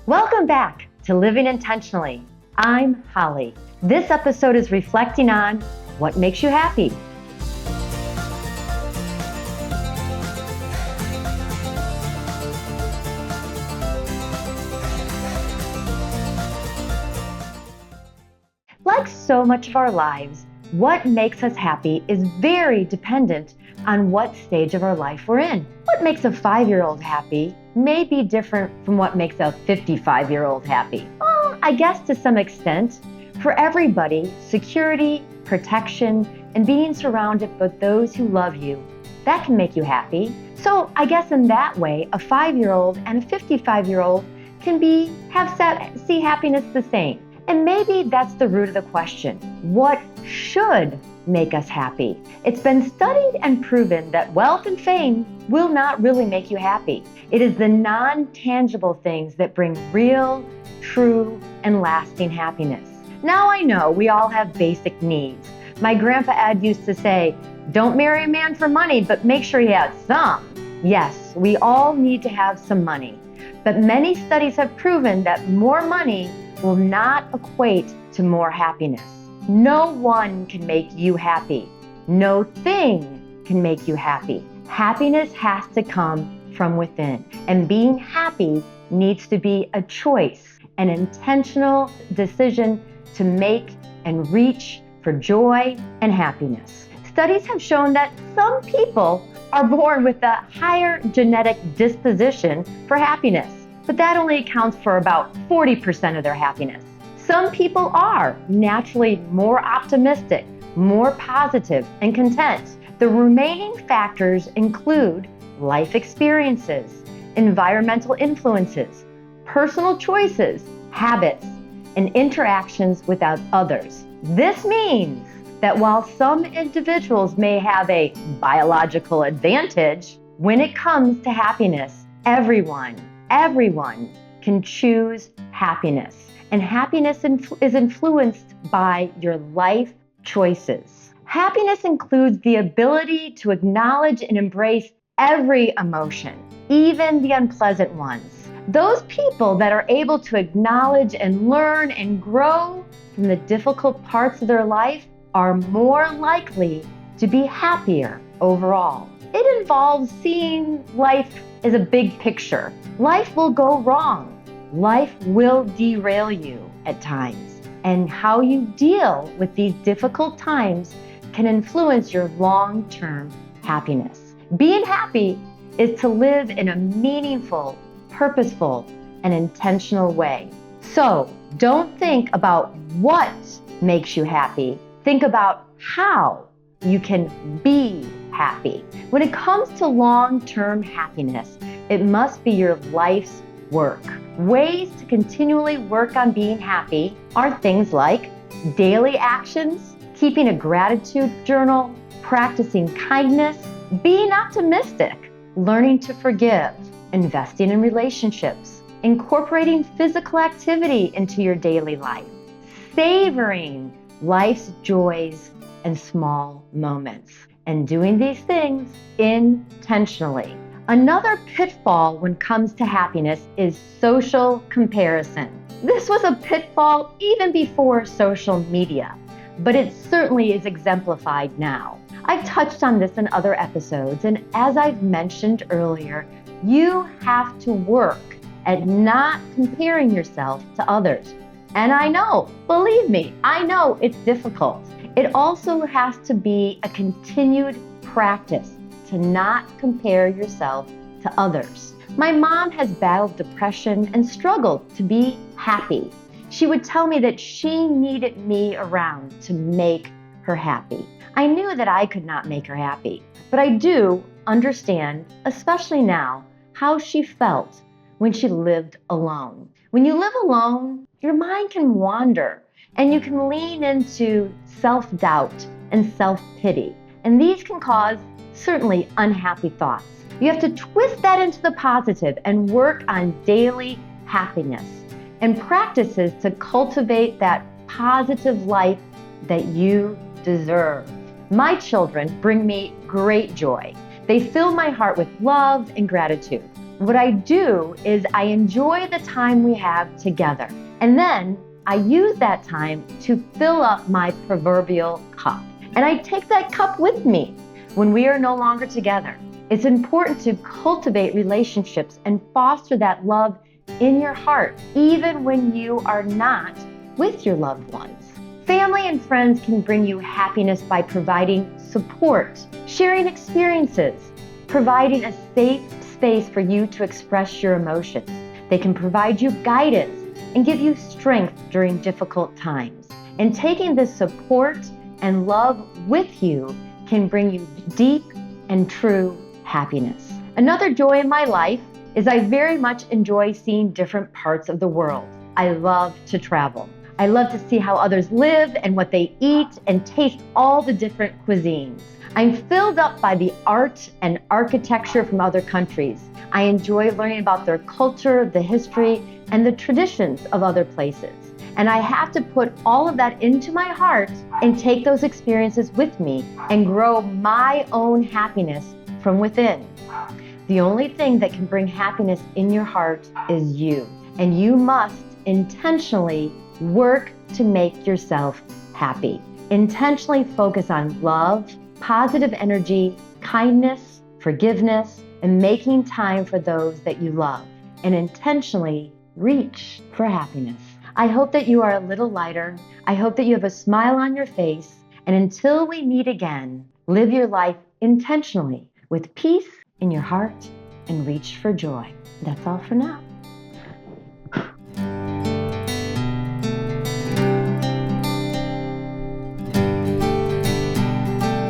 Welcome back to Living Intentionally. I'm Holly. This episode is reflecting on what makes you happy. Like so much of our lives, what makes us happy is very dependent on what stage of our life we're in. What makes a 5-year-old happy may be different from what makes a 55-year-old happy. Well, I guess to some extent, for everybody, security, protection, and being surrounded by those who love you, that can make you happy. So I guess in that way, a 5-year-old and a 55-year-old can see happiness the same. And maybe that's the root of the question. What should make us happy? It's been studied and proven that wealth and fame will not really make you happy. It is the non-tangible things that bring real, true, and lasting happiness. Now I know we all have basic needs. My grandpa Ed used to say, don't marry a man for money, but make sure he has some. Yes, we all need to have some money. But many studies have proven that more money will not equate to more happiness. No one can make you happy. No thing can make you happy. Happiness has to come from within. And being happy needs to be a choice, an intentional decision to make and reach for joy and happiness. Studies have shown that some people are born with a higher genetic disposition for happiness, but that only accounts for about 40% of their happiness. Some people are naturally more optimistic, more positive, and content. The remaining factors include life experiences, environmental influences, personal choices, habits, and interactions with others. This means that while some individuals may have a biological advantage, when it comes to happiness, everyone can choose happiness. And happiness is influenced by your life choices. Happiness includes the ability to acknowledge and embrace every emotion, even the unpleasant ones. Those people that are able to acknowledge and learn and grow from the difficult parts of their life are more likely to be happier overall. It involves seeing life as a big picture. Life will go wrong. Life will derail you at times. And how you deal with these difficult times can influence your long-term happiness. Being happy is to live in a meaningful, purposeful, and intentional way. So don't think about what makes you happy. Think about how you can be happy. When it comes to long-term happiness, it must be your life's work. Ways to continually work on being happy are things like daily actions, keeping a gratitude journal, practicing kindness, being optimistic, learning to forgive, investing in relationships, incorporating physical activity into your daily life, savoring life's joys and small moments, and doing these things intentionally. Another pitfall when it comes to happiness is social comparison. This was a pitfall even before social media, but it certainly is exemplified now. I've touched on this in other episodes, and as I've mentioned earlier, you have to work at not comparing yourself to others. And I know, believe me, I know it's difficult. It also has to be a continued practice to not compare yourself to others. My mom has battled depression and struggled to be happy. She would tell me that she needed me around to make her happy. I knew that I could not make her happy, but I do understand, especially now, how she felt when she lived alone. When you live alone, your mind can wander and you can lean into self-doubt and self-pity. And these can cause certainly unhappy thoughts. You have to twist that into the positive and work on daily happiness and practices to cultivate that positive life that you deserve. My children bring me great joy. They fill my heart with love and gratitude. What I do is I enjoy the time we have together. And then I use that time to fill up my proverbial cup. And I take that cup with me when we are no longer together. It's important to cultivate relationships and foster that love in your heart, even when you are not with your loved ones. Family and friends can bring you happiness by providing support, sharing experiences, providing a safe space for you to express your emotions. They can provide you guidance and give you strength during difficult times. And taking this support and love with you can bring you deep and true happiness. Another joy in my life is I very much enjoy seeing different parts of the world. I love to travel. I love to see how others live and what they eat and taste all the different cuisines. I'm filled up by the art and architecture from other countries. I enjoy learning about their culture, the history, and the traditions of other places. And I have to put all of that into my heart and take those experiences with me and grow my own happiness from within. The only thing that can bring happiness in your heart is you. And you must intentionally work to make yourself happy. Intentionally focus on love, positive energy, kindness, forgiveness, and making time for those that you love. And intentionally reach for happiness. I hope that you are a little lighter. I hope that you have a smile on your face. And until we meet again, live your life intentionally with peace in your heart and reach for joy. That's all for now.